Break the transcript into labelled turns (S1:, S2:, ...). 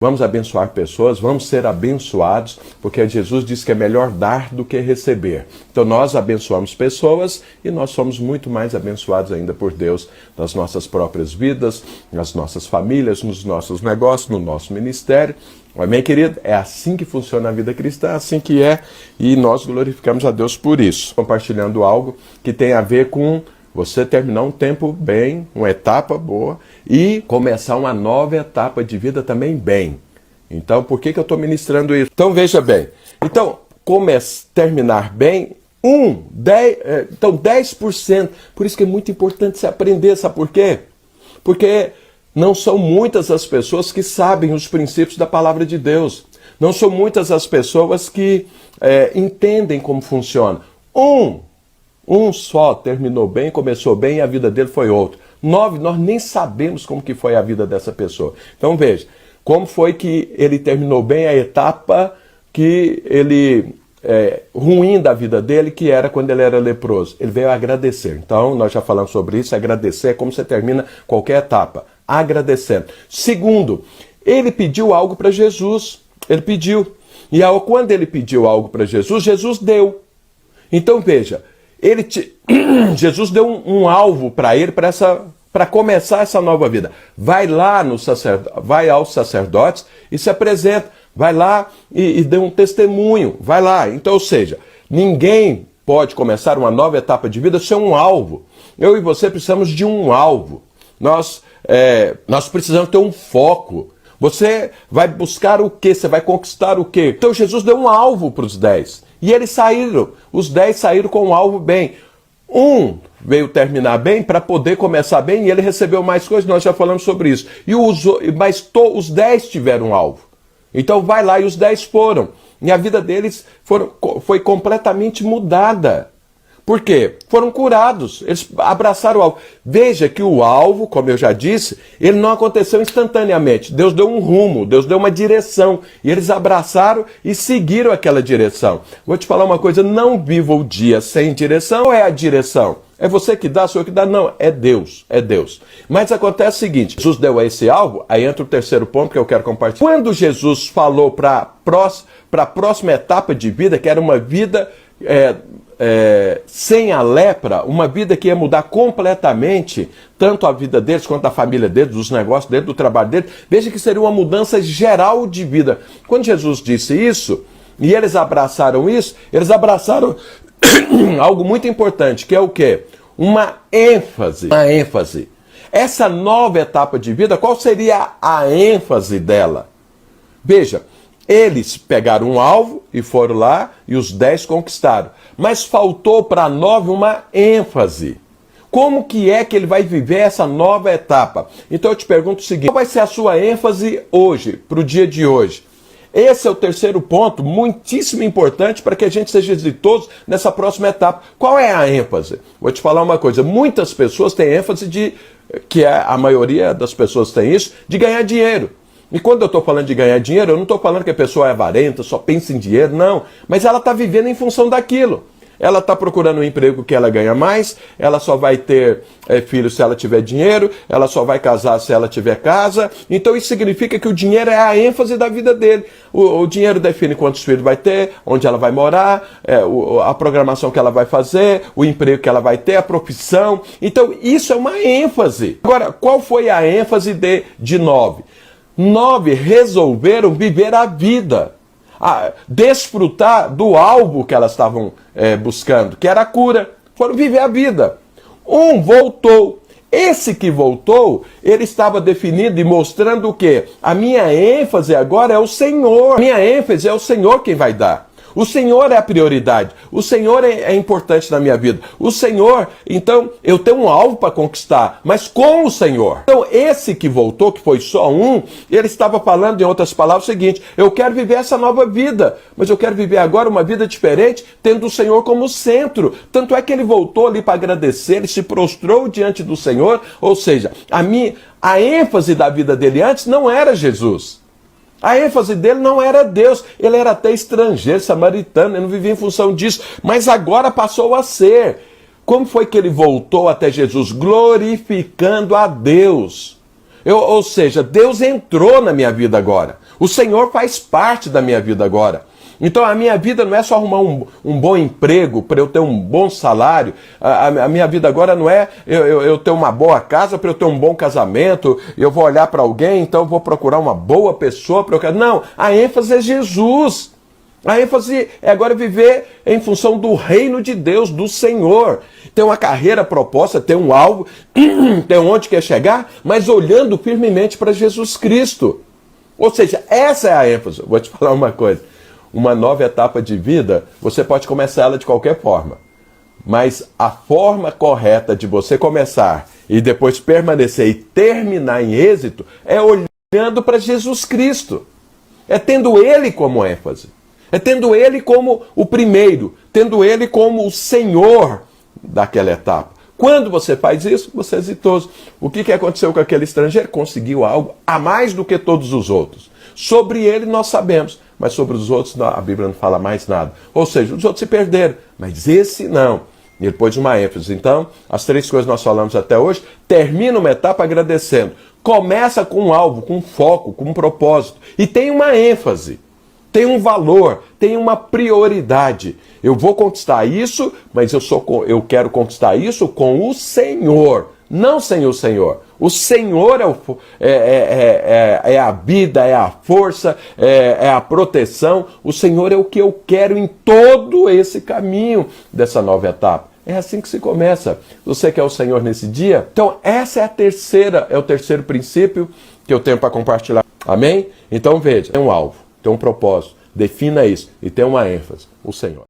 S1: Vamos abençoar pessoas, vamos ser abençoados, porque Jesus disse que é melhor dar do que receber. Então nós abençoamos pessoas e nós somos muito mais abençoados ainda por Deus nas nossas próprias vidas, nas nossas famílias, nos nossos negócios, no nosso ministério. Amém, querido? É assim que funciona a vida cristã, assim que é, e nós glorificamos a Deus por isso. Compartilhando algo que tem a ver com você terminar um tempo bem, uma etapa boa, e começar uma nova etapa de vida também bem. Então, por que eu estou ministrando isso? Então, veja bem. Então, terminar bem, 10%. Por isso que é muito importante você aprender, sabe por quê? Porque não são muitas as pessoas que sabem os princípios da palavra de Deus. Não são muitas as pessoas que entendem como funciona. Um só terminou bem, começou bem e a vida dele foi outro. 9, nós nem sabemos como que foi a vida dessa pessoa. Então veja, como foi que ele terminou bem a etapa que ele ruim da vida dele, que era quando ele era leproso. Ele veio agradecer. Então nós já falamos sobre isso, agradecer é como você termina qualquer etapa, agradecendo. Segundo, ele pediu algo para Jesus. Ele pediu. E quando ele pediu algo para Jesus, Jesus deu. Então veja, Jesus deu um alvo para ele, para começar essa nova vida. Vai lá vai aos sacerdotes e se apresenta. Vai lá e dê um testemunho. Vai lá. Então, ou seja, ninguém pode começar uma nova etapa de vida sem um alvo. Eu e você precisamos de um alvo. Nós precisamos ter um foco. Você vai buscar o quê? Você vai conquistar o quê? Então Jesus deu um alvo para os 10. E eles saíram. Os 10 saíram com um alvo bem. Um veio terminar bem para poder começar bem e ele recebeu mais coisas. Nós já falamos sobre isso. Mas os 10 tiveram um alvo. Então vai lá e os 10 foram. E a vida deles foi completamente mudada. Por quê? Foram curados, eles abraçaram o alvo. Veja que o alvo, como eu já disse, ele não aconteceu instantaneamente. Deus deu um rumo, Deus deu uma direção. E eles abraçaram e seguiram aquela direção. Vou te falar uma coisa, não viva o dia sem direção. Qual é a direção? É você que dá, sou eu que dá? Não, é Deus, é Deus. Mas acontece o seguinte, Jesus deu esse alvo, aí entra o terceiro ponto que eu quero compartilhar. Quando Jesus falou para a próxima etapa de vida, que era uma vida sem a lepra, uma vida que ia mudar completamente, tanto a vida deles quanto a família deles, dos negócios deles, do trabalho deles, veja que seria uma mudança geral de vida. Quando Jesus disse isso, e eles abraçaram isso, eles abraçaram algo muito importante, que é o quê? Uma ênfase. Essa nova etapa de vida, qual seria a ênfase dela? Veja, eles pegaram um alvo e foram lá e os 10 conquistaram. Mas faltou para a 9 uma ênfase. Como que é que ele vai viver essa nova etapa? Então eu te pergunto o seguinte, qual vai ser a sua ênfase hoje, para o dia de hoje? Esse é o terceiro ponto, muitíssimo importante para que a gente seja exitoso nessa próxima etapa. Qual é a ênfase? Vou te falar uma coisa, muitas pessoas têm ênfase a maioria das pessoas tem isso, de ganhar dinheiro. E quando eu estou falando de ganhar dinheiro, eu não estou falando que a pessoa é avarenta, só pensa em dinheiro, não. Mas ela está vivendo em função daquilo. Ela está procurando um emprego que ela ganha mais, ela só vai ter filhos se ela tiver dinheiro, ela só vai casar se ela tiver casa. Então isso significa que o dinheiro é a ênfase da vida dele. O dinheiro define quantos filhos vai ter, onde ela vai morar, a programação que ela vai fazer, o emprego que ela vai ter, a profissão. Então isso é uma ênfase. Agora, qual foi a ênfase de 9? 9 resolveram viver a vida, desfrutar do alvo que elas estavam buscando, que era a cura. Foram viver a vida. Um voltou. Esse que voltou, ele estava definido e mostrando o quê? A minha ênfase agora é o Senhor. A minha ênfase é o Senhor quem vai dar. O Senhor é a prioridade. O Senhor é importante na minha vida. O Senhor, então, eu tenho um alvo para conquistar, mas com o Senhor. Então, esse que voltou, que foi só um, ele estava falando, em outras palavras, o seguinte, eu quero viver essa nova vida, mas eu quero viver agora uma vida diferente, tendo o Senhor como centro. Tanto é que ele voltou ali para agradecer, ele se prostrou diante do Senhor, ou seja, a ênfase da vida dele antes não era Jesus. A ênfase dele não era Deus, ele era até estrangeiro, samaritano, ele não vivia em função disso, mas agora passou a ser. Como foi que ele voltou até Jesus? Glorificando a Deus. Ou seja, Deus entrou na minha vida agora. O Senhor faz parte da minha vida agora. Então a minha vida não é só arrumar um bom emprego para eu ter um bom salário. A minha vida agora não é eu ter uma boa casa para eu ter um bom casamento. Eu vou olhar para alguém, então eu vou procurar uma boa pessoa para eu... Não, a ênfase é Jesus. A ênfase é agora viver em função do reino de Deus, do Senhor. Ter uma carreira proposta, ter um alvo, ter onde quer chegar, mas olhando firmemente para Jesus Cristo. Ou seja, essa é a ênfase. Vou te falar uma coisa. Uma nova etapa de vida, você pode começar ela de qualquer forma. Mas a forma correta de você começar e depois permanecer e terminar em êxito é olhando para Jesus Cristo. É tendo Ele como ênfase. É tendo Ele como o primeiro. Tendo Ele como o Senhor daquela etapa. Quando você faz isso, você é exitoso. O que aconteceu com aquele estrangeiro? Conseguiu algo a mais do que todos os outros. Sobre ele nós sabemos, mas sobre os outros a Bíblia não fala mais nada. Ou seja, os outros se perderam, mas esse não. E ele pôs uma ênfase. Então, as 3 coisas que nós falamos até hoje, termina uma etapa agradecendo. Começa com um alvo, com um foco, com um propósito. E tem uma ênfase, tem um valor, tem uma prioridade. Eu vou conquistar isso, mas eu quero conquistar isso com o Senhor, não sem o Senhor. O Senhor é a vida, é a força, é a proteção. O Senhor é o que eu quero em todo esse caminho dessa nova etapa. É assim que se começa. Você quer o Senhor nesse dia? Então essa é o terceiro princípio que eu tenho para compartilhar. Amém? Então veja, tem um alvo, tem um propósito, defina isso e tem uma ênfase, o Senhor.